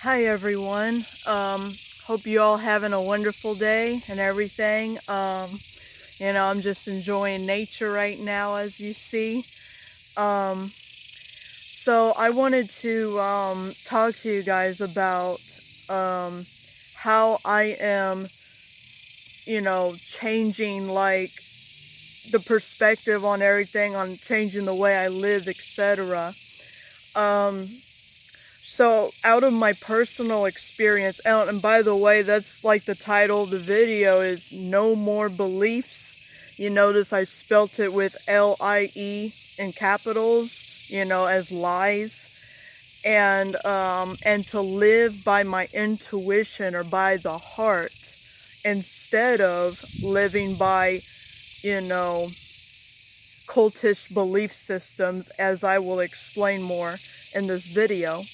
Hi everyone. Hope you all having a wonderful day and everything. I'm just enjoying nature right now, as you see. Um, so I wanted to talk to you guys about um, how I am, changing like the perspective on everything, on changing the way I live, etc. Um, So, out of my personal experience, and by the way, that's like the title of the video is No More Beliefs. You notice I spelt it with L-I-E in capitals, as lies. And to live by my intuition or by the heart instead of living by, you know, cultish belief systems, as I will explain more in this video.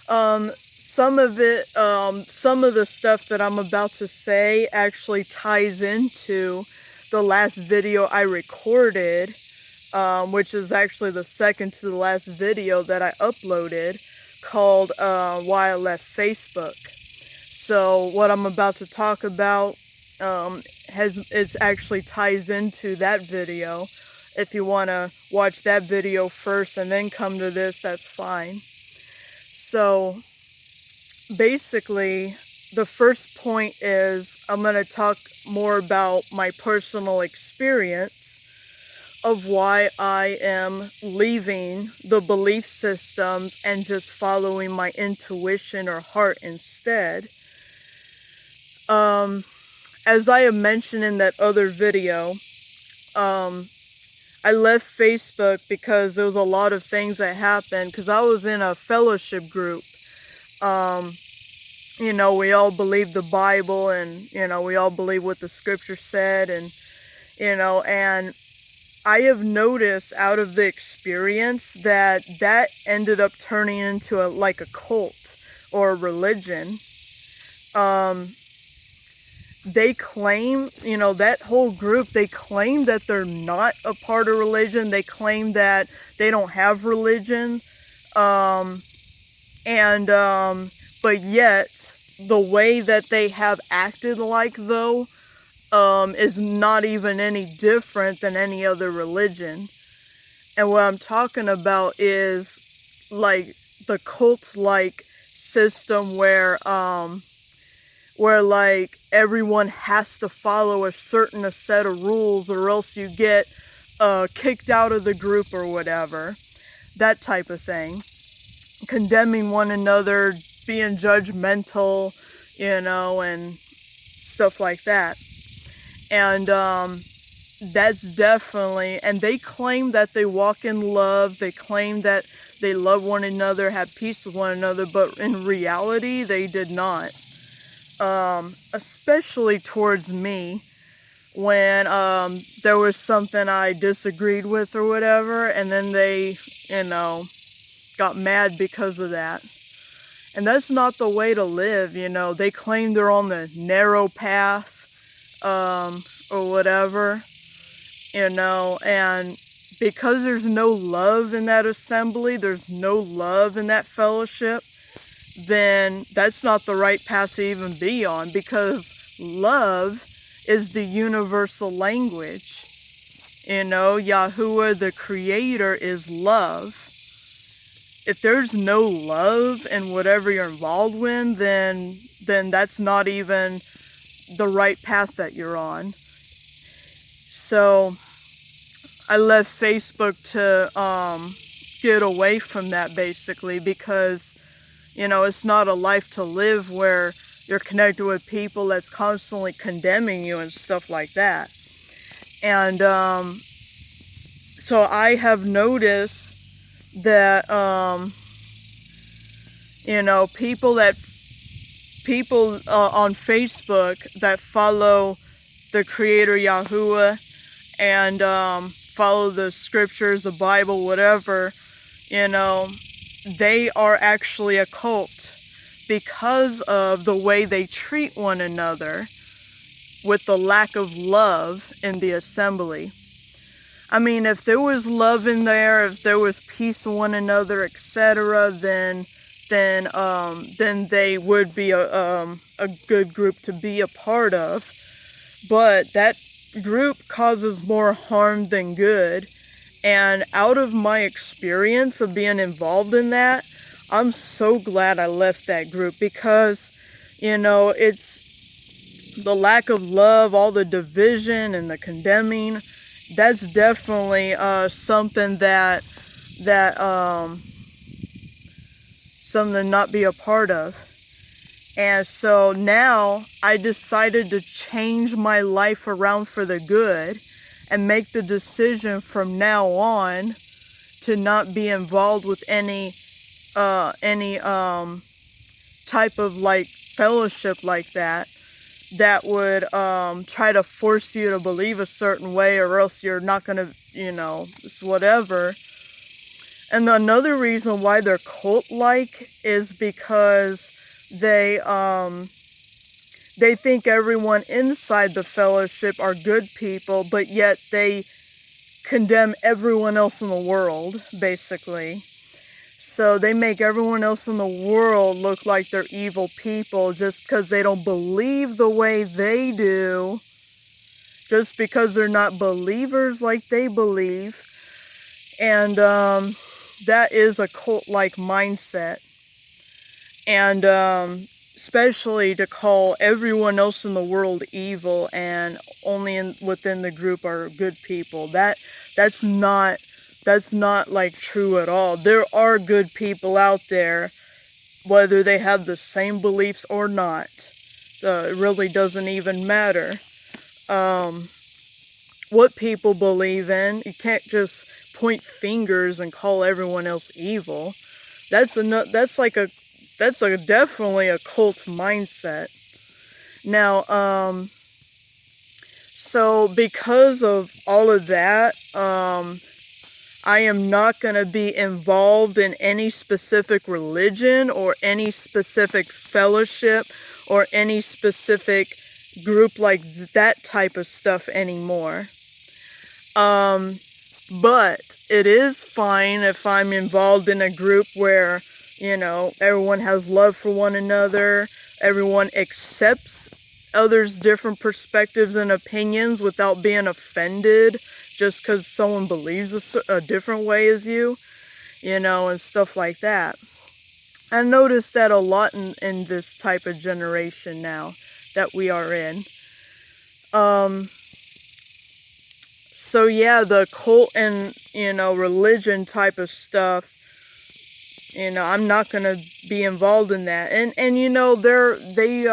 Some of the stuff that I'm about to say actually ties into the last video I recorded, which is actually the second to the last video that I uploaded, called Why I Left Facebook. So what I'm about to talk about it actually ties into that video. If you want to watch that video first and then come to this, that's fine. So basically, the first point is I'm going to talk more about my personal experience of why I am leaving the belief systems and just following my intuition or heart instead. As I have mentioned in that other video, I left Facebook because there was a lot of things that happened, because I was in a fellowship group. We all believe the Bible, and, we all believe what the scripture said, and I have noticed out of the experience that ended up turning into like a cult or a religion. They claim, that whole group, they claim that they're not a part of religion. They claim that they don't have religion. But yet, the way that they have acted like, though, is not even any different than any other religion. And what I'm talking about is, like, the cult-like system where like everyone has to follow a certain set of rules, or else you get kicked out of the group or whatever. That type of thing. Condemning one another, being judgmental, and stuff like that. And that's definitely, and they claim that they walk in love, they claim that they love one another, have peace with one another, but in reality, they did not. Especially towards me, when there was something I disagreed with or whatever, and then they, got mad because of that. And that's not the way to live, They claim they're on the narrow path, or whatever, and because there's no love in that assembly, there's no love in that fellowship, then that's not the right path to even be on, because love is the universal language. Yahuwah, the creator, is love. If there's no love in whatever you're involved with, then that's not even the right path that you're on. So I left Facebook to get away from that, basically, because it's not a life to live where you're connected with people that's constantly condemning you and stuff like that. And so I have noticed that people on Facebook that follow the creator Yahuwah and follow the scriptures, the Bible, whatever, they are actually a cult because of the way they treat one another, with the lack of love in the assembly. I mean, if there was love in there, if there was peace with one another, etc., then then they would be a good group to be a part of. But that group causes more harm than good. And out of my experience of being involved in that, I'm so glad I left that group, because, you know, it's the lack of love, all the division and the condemning. That's definitely something that something to not be a part of. And so now I decided to change my life around for the good and make the decision from now on to not be involved with any type of like fellowship like that would try to force you to believe a certain way, or else you're not gonna, you know, it's whatever. And another reason why they're cult-like is because they think everyone inside the fellowship are good people, but yet they condemn everyone else in the world, basically. So they make everyone else in the world look like they're evil people just because they don't believe the way they do, just because they're not believers like they believe. And that is a cult-like mindset. And especially to call everyone else in the world evil and only within the group are good people. That's not like true at all. There are good people out there, whether they have the same beliefs or not. It really doesn't even matter what people believe in. You can't just point fingers and call everyone else evil. That's definitely a cult mindset. Now, so because of all of that, I am not going to be involved in any specific religion or any specific fellowship or any specific group like that type of stuff anymore. But it is fine if I'm involved in a group where, you know, everyone has love for one another, everyone accepts others' different perspectives and opinions without being offended just because someone believes a different way as you, you know, and stuff like that. I noticed that a lot in this type of generation now that we are in. So yeah, the cult and, you know, religion type of stuff, you know, I'm not going to be involved in that. And you know, they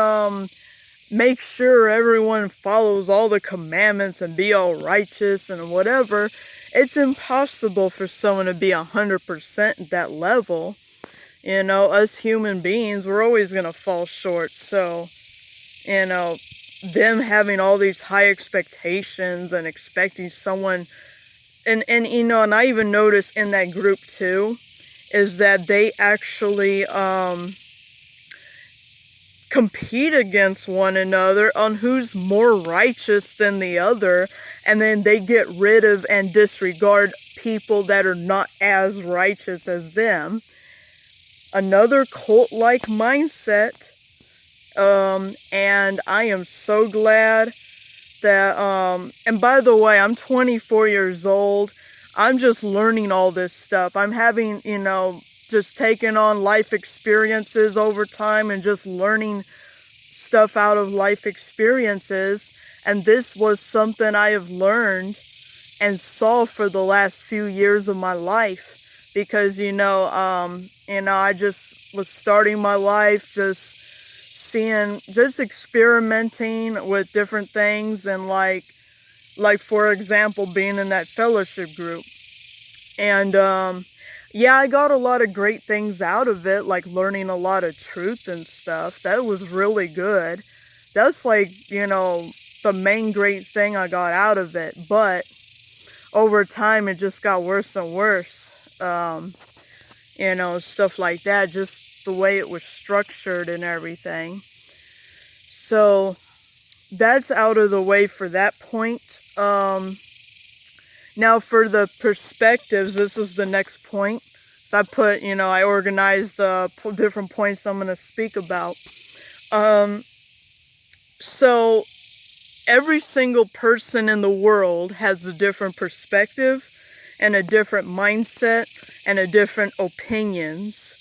make sure everyone follows all the commandments and be all righteous and whatever. It's impossible for someone to be 100% at that level. You know, us human beings, we're always going to fall short. So, you know, them having all these high expectations and expecting someone, and you know, and I even noticed in that group too, is that they actually compete against one another on who's more righteous than the other, and then they get rid of and disregard people that are not as righteous as them. Another cult-like mindset. And I am so glad that, and by the way, I'm 24 years old. I'm just learning all this stuff. I'm having, you know, just taking on life experiences over time and just learning stuff out of life experiences. And this was something I have learned and saw for the last few years of my life. Because, you know, I just was starting my life, just experimenting with different things, and like for example, being in that fellowship group. And yeah, I got a lot of great things out of it, like learning a lot of truth and stuff. That was really good. That's like, you know, the main great thing I got out of it. But over time, it just got worse and worse. You know, stuff like that, just the way it was structured and everything. So that's out of the way for that point. Now for the perspectives, this is the next point. So I put, I organized the different points I'm going to speak about. So every single person in the world has a different perspective and a different mindset and a different opinions.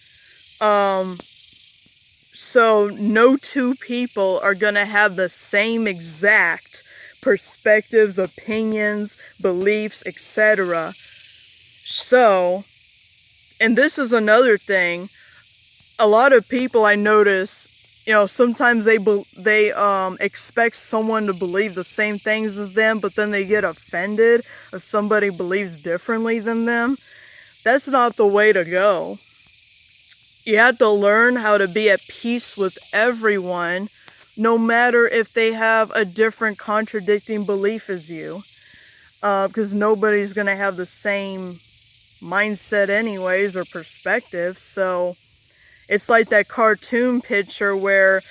So no two people are going to have the same exact perspectives, opinions, beliefs, etc. So, and this is another thing, a lot of people I notice, sometimes they expect someone to believe the same things as them, but then they get offended if somebody believes differently than them. That's not the way to go. You have to learn how to be at peace with everyone, no matter if they have a different contradicting belief as you. Because nobody's going to have the same mindset anyways, or perspective. So it's like that cartoon picture where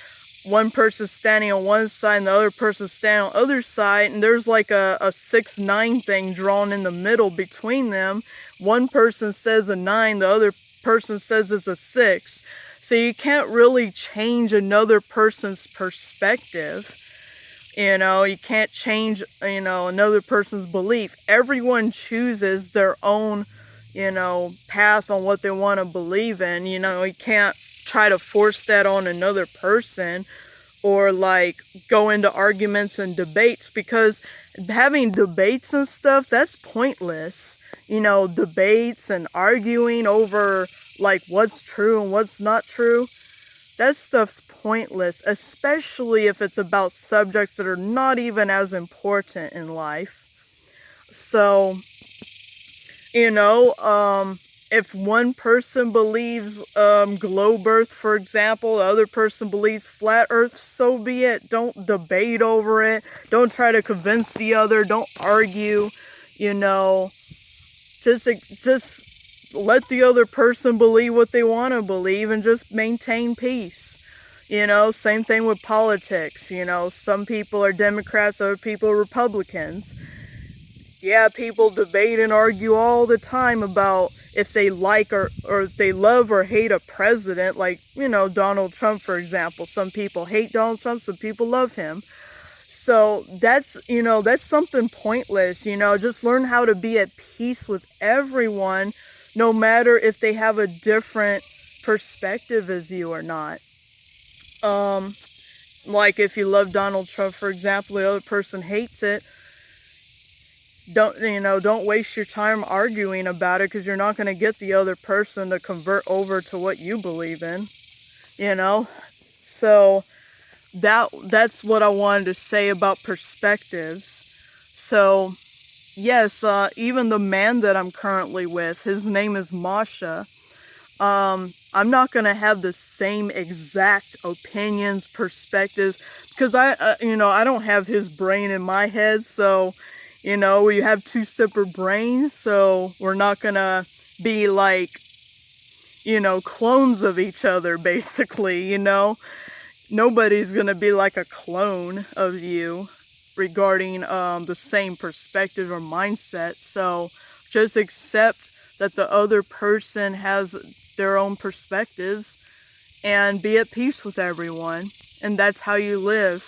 one person's standing on one side and the other person's standing on the other side, and there's like a 6-9 thing drawn in the middle between them. One person says a 9, the other person says it's a 6. So you can't really change another person's perspective. You can't change, another person's belief. Everyone chooses their own, path on what they want to believe in. You can't try to force that on another person, or like go into arguments and debates, because having debates and stuff, that's pointless. Debates and arguing over like what's true and what's not true, that stuff's pointless, especially if it's about subjects that are not even as important in life. So, if one person believes globe earth, for example, the other person believes flat earth, so be it. Don't debate over it. Don't try to convince the other. Don't argue. Just let the other person believe what they want to believe and just maintain peace. Same thing with politics. Some people are Democrats, other people are Republicans. Yeah, people debate and argue all the time about if they like or if they love or hate a president, like, Donald Trump, for example. Some people hate Donald Trump, some people love him. So that's something pointless. Just learn how to be at peace with everyone, no matter if they have a different perspective as you or not. Like if you love Donald Trump, for example, the other person hates it, don't waste your time arguing about it, because you're not going to get the other person to convert over to what you believe in. So that's what I wanted to say about perspectives. So yes, even the man that I'm currently with, his name is Masha. I'm not going to have the same exact opinions, perspectives, because I don't have his brain in my head. So, we have two separate brains, so we're not going to be like, clones of each other, basically, Nobody's going to be like a clone of you regarding the same perspective or mindset. So just accept that the other person has their own perspectives and be at peace with everyone. And that's how you live.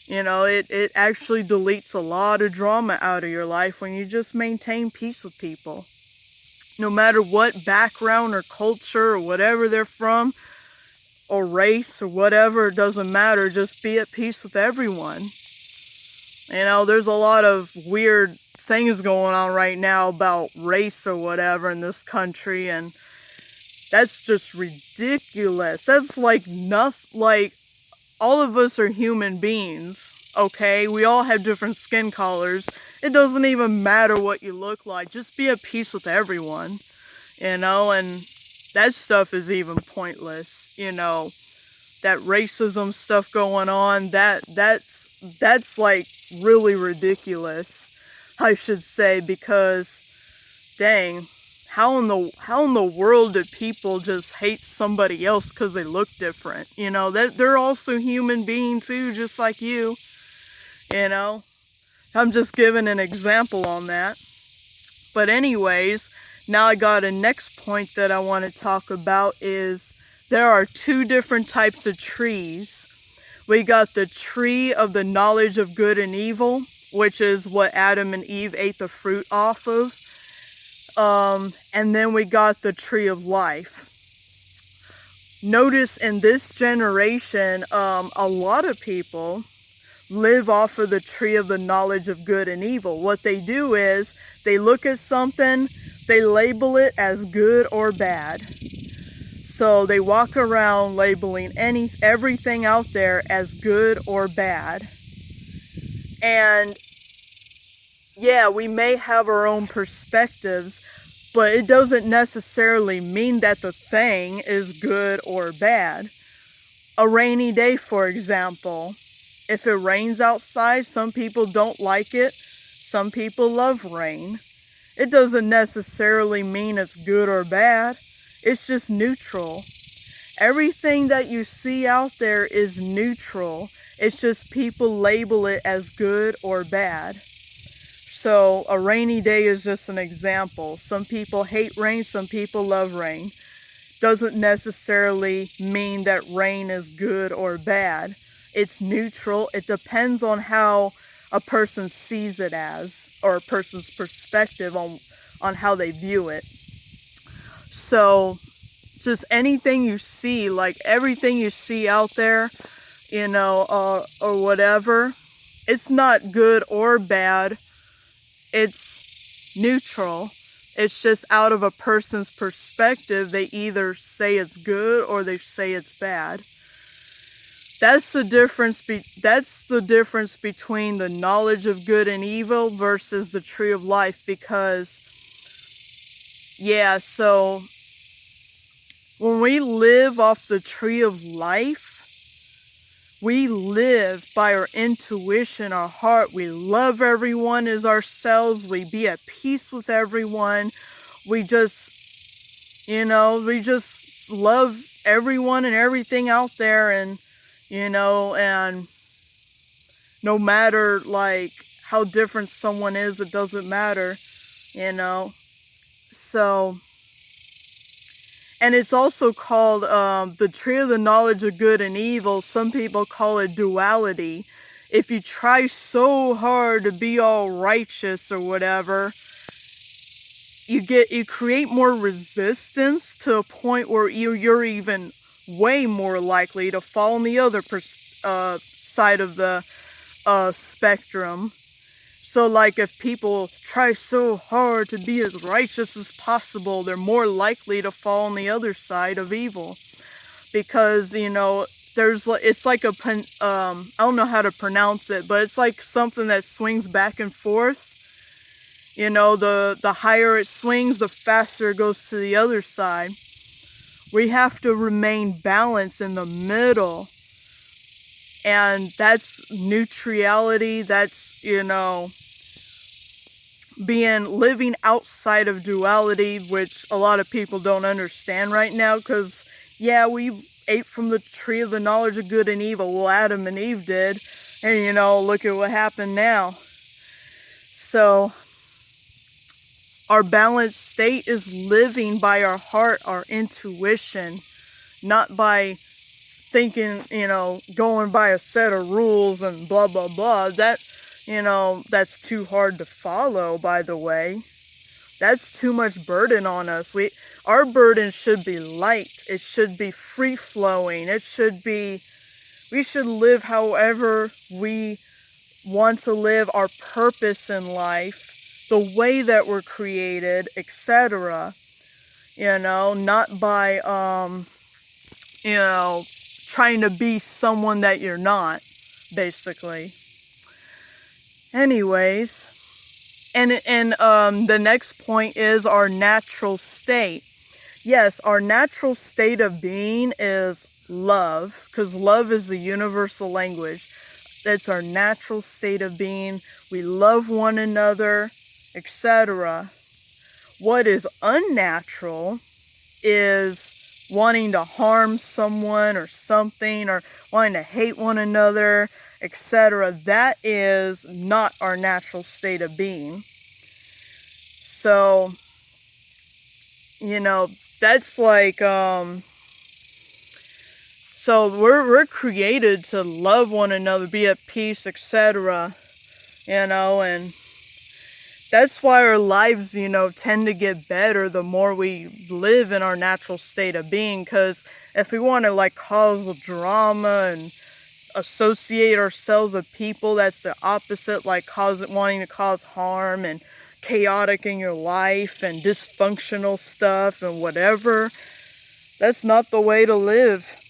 It actually deletes a lot of drama out of your life when you just maintain peace with people. No matter what background or culture or whatever they're from, or race or whatever, it doesn't matter. Just be at peace with everyone. There's a lot of weird things going on right now about race or whatever in this country, and that's just ridiculous. That's like nothing. Like, all of us are human beings, okay? We all have different skin colors. It doesn't even matter what you look like. Just be at peace with everyone, and that stuff is even pointless. That racism stuff going on, that's like really ridiculous, I should say, because dang, how in the world did people just hate somebody else because they look different? They're also human beings too, just like you. I'm just giving an example on that. But anyways, Now I got a next point that I want to talk about is there are two different types of trees. We got the tree of the knowledge of good and evil, which is what Adam and Eve ate the fruit off of. And then we got the tree of life. Notice in this generation, a lot of people live off of the tree of the knowledge of good and evil. What they do is they look at something, they label it as good or bad. So they walk around labeling everything out there as good or bad. And yeah, we may have our own perspectives, but it doesn't necessarily mean that the thing is good or bad. A rainy day, for example. If it rains outside, some people don't like it. Some people love rain. It doesn't necessarily mean it's good or bad. It's just neutral. Everything that you see out there is neutral. It's just people label it as good or bad. So a rainy day is just an example. Some people hate rain, some people love rain. Doesn't necessarily mean that rain is good or bad. It's neutral. It depends on how a person sees it as, or a person's perspective on how they view it. So just anything you see, like everything you see out there, or whatever, it's not good or bad. It's neutral. It's just out of a person's perspective. They either say it's good or they say it's bad. That's the difference between the knowledge of good and evil versus the tree of life, because yeah, so when we live off the tree of life, we live by our intuition, our heart. We love everyone as ourselves. We be at peace with everyone. We just love everyone and everything out there, and and no matter like how different someone is, it doesn't matter, So, and it's also called the tree of the knowledge of good and evil. Some people call it duality. If you try so hard to be all righteous or whatever, you create more resistance to a point where you're even way more likely to fall on the other side of the spectrum. So like if people try so hard to be as righteous as possible, they're more likely to fall on the other side of evil. Because, it's like I don't know how to pronounce it, but it's like something that swings back and forth. The higher it swings, the faster it goes to the other side. We have to remain balanced in the middle. And that's neutrality. That's, living outside of duality, which a lot of people don't understand right now, because, yeah, we ate from the tree of the knowledge of good and evil. Well, Adam and Eve did. And, look at what happened now. So our balanced state is living by our heart, our intuition, not by thinking, going by a set of rules and blah, blah, blah. That's too hard to follow, by the way. That's too much burden on us. Our burden should be light. It should be free-flowing. We should live however we want to live, our purpose in life, the way that we're created, etc. Not by, trying to be someone that you're not, basically. Anyways, and the next point is our natural state. Yes, our natural state of being is love, because love is the universal language. That's our natural state of being. We love one another, etc. What is unnatural is wanting to harm someone or something, or wanting to hate one another, etc. That is not our natural state of being. So you know, that's like, so we're created to love one another, be at peace, etc. You know, and that's why our lives, you know, tend to get better the more we live in our natural state of being. Because if we want to like cause drama and associate ourselves with people that's the opposite, like wanting to cause harm and chaotic in your life and dysfunctional stuff and whatever, that's not the way to live.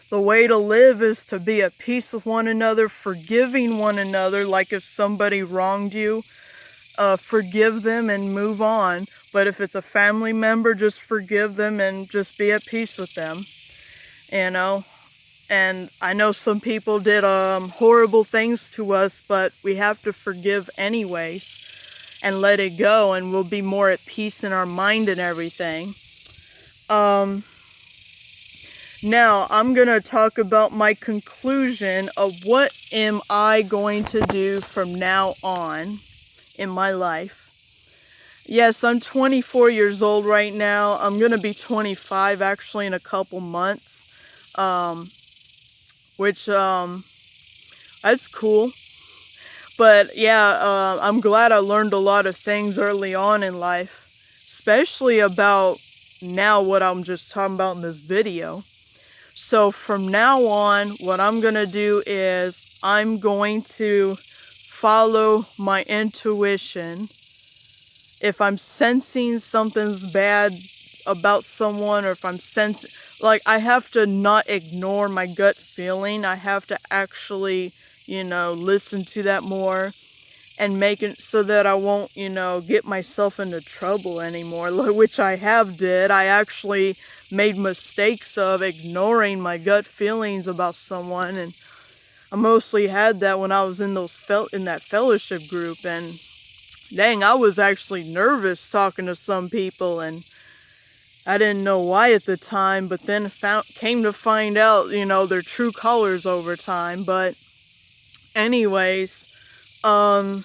The way to live is to be at peace with one another, forgiving one another. Like if somebody wronged you, forgive them and move on. But if it's a family member, just forgive them and just be at peace with them, you know. And I know some people did horrible things to us, but we have to forgive anyways and let it go, and we'll be more at peace in our mind and everything. Now, I'm going to talk about my conclusion of what am I going to do from now on in my life. Yes, I'm 24 years old right now. I'm going to be 25 actually in a couple months. Which, that's cool. But yeah, I'm glad I learned a lot of things early on in life, especially about now what I'm just talking about in this video. So from now on, what I'm going to do is I'm going to follow my intuition. If I'm sensing something's bad about someone, or if I'm sensing, like, I have to not ignore my gut feeling. I have to actually, you know, listen to that more and make it so that I won't, you know, get myself into trouble anymore, which I have did. I actually made mistakes of ignoring my gut feelings about someone, and I mostly had that when I was in that fellowship group, and dang, I was actually nervous talking to some people, and I didn't know why at the time, but then came to find out, you know, their true colors over time. But anyways, so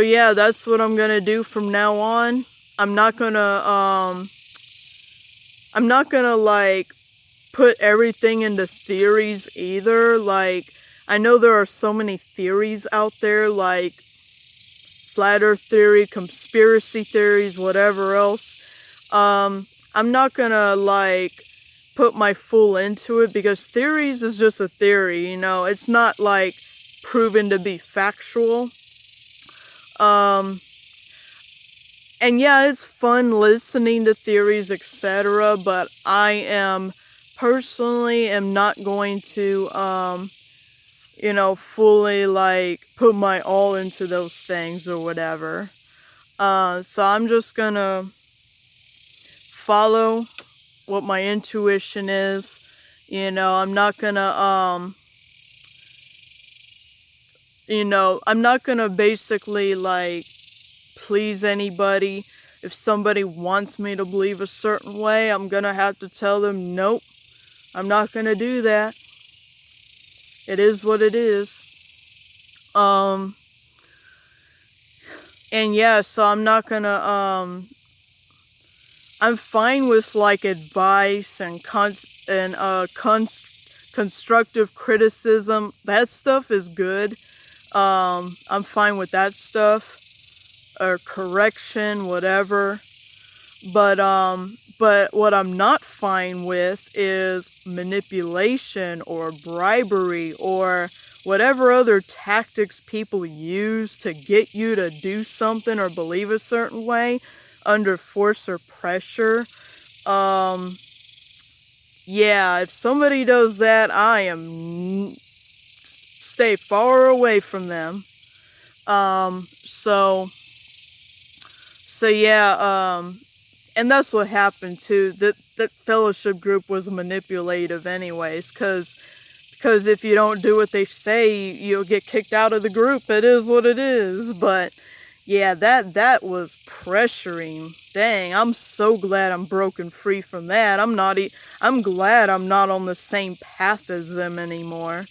yeah, that's what I'm gonna do from now on. I'm not gonna like put everything into theories either. Like, I know there are so many theories out there, like flat earth theory, conspiracy theories, whatever else. I'm not gonna like put my full into it, because theories is just a theory, you know. It's not like proven to be factual. And yeah, it's fun listening to theories, etc. But I personally am not going to, you know, fully like put my all into those things or whatever. So I'm just gonna follow what my intuition is. You know, I'm not gonna, you know, I'm not gonna basically like please anybody. If somebody wants me to believe a certain way, I'm gonna have to tell them, nope, I'm not gonna do that. It is what it is. And yeah, so I'm not gonna, I'm fine with like advice and constructive criticism. That stuff is good. I'm fine with that stuff, or correction, whatever. But what I'm not fine with is manipulation or bribery or whatever other tactics people use to get you to do something or believe a certain way under force or pressure. Yeah, if somebody does that, stay far away from them. So yeah, and that's what happened too. That fellowship group was manipulative anyways, because if you don't do what they say, you'll get kicked out of the group. It is what it is. But yeah, that was pressuring. Dang, I'm so glad I'm broken free from that. I'm glad I'm not on the same path as them anymore.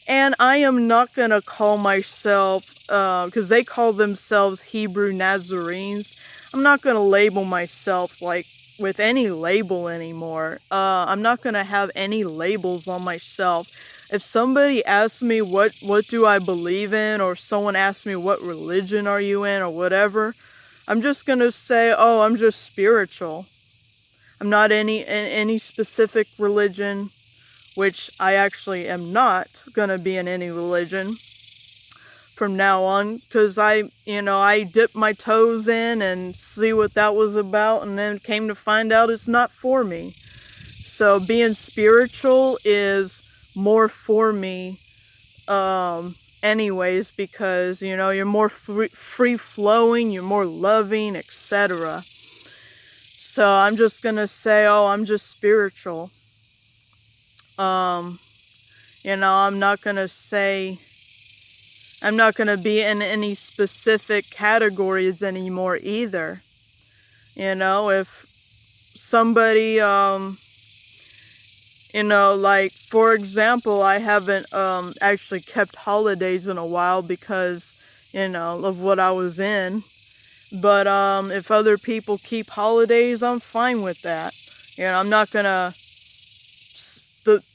And I am not gonna call myself, because they call themselves Hebrew Nazarenes. I'm not going to label myself like with any label anymore. I'm not going to have any labels on myself. If somebody asks me what do I believe in, or someone asks me what religion are you in or whatever, I'm just going to say, oh, I'm just spiritual. I'm not in any specific religion, which I actually am not going to be in any religion from now on, because I dipped my toes in and see what that was about, and then came to find out it's not for me. So being spiritual is more for me anyways, because you're more free flowing, you're more loving, etc. So I'm just gonna say, oh, I'm just spiritual. I'm not gonna be in any specific categories anymore either. If somebody, like, for example, I haven't actually kept holidays in a while because, of what I was in. But if other people keep holidays, I'm fine with that. I'm not gonna,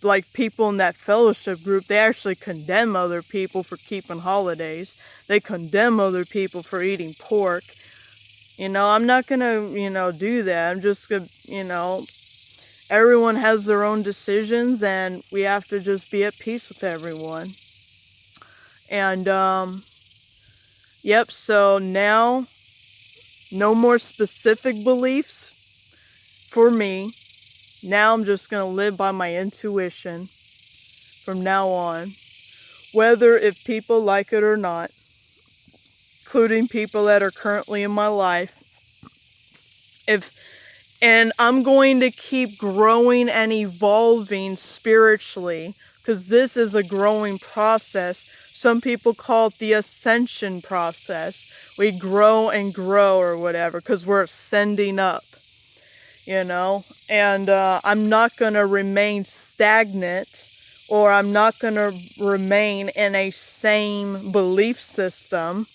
like, people in that fellowship group, they actually condemn other people for keeping holidays. They condemn other people for eating pork. I'm not gonna, do that. I'm just gonna, everyone has their own decisions, and we have to just be at peace with everyone. And, yep, so now, no more specific beliefs for me. Now I'm just going to live by my intuition from now on, whether if people like it or not, including people that are currently in my life. And I'm going to keep growing and evolving spiritually, because this is a growing process. Some people call it the ascension process. We grow and grow or whatever, because we're ascending up, and I'm not going to remain stagnant, or I'm not going to remain in a same belief system.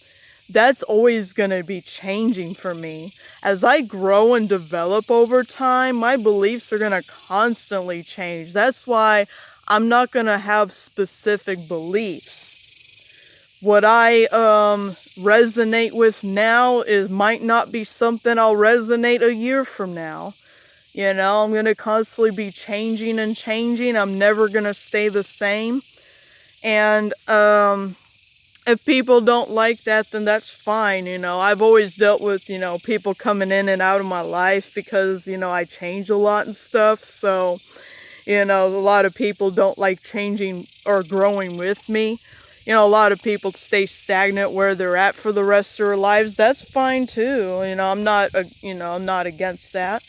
That's always going to be changing for me. As I grow and develop over time, my beliefs are going to constantly change. That's why I'm not going to have specific beliefs. What I resonate with now might not be something I'll resonate a year from now. I'm going to constantly be changing and changing. I'm never going to stay the same. And if people don't like that, then that's fine. I've always dealt with, people coming in and out of my life because, I change a lot and stuff. So, a lot of people don't like changing or growing with me. A lot of people stay stagnant where they're at for the rest of their lives. That's fine too. I'm not against that.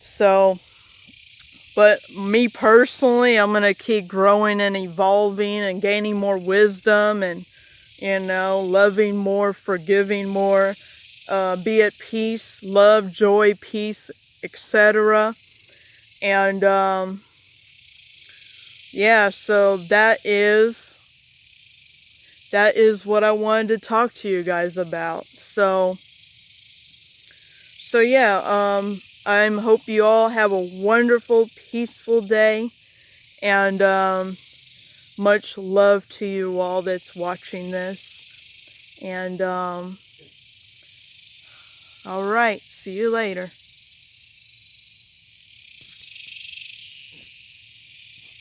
So, but me personally, I'm going to keep growing and evolving and gaining more wisdom and, loving more, forgiving more, be at peace, love, joy, peace, etc. And, yeah, so that is what I wanted to talk to you guys about. So yeah, I hope you all have a wonderful, peaceful day, and much love to you all that's watching this. And all right, see you later.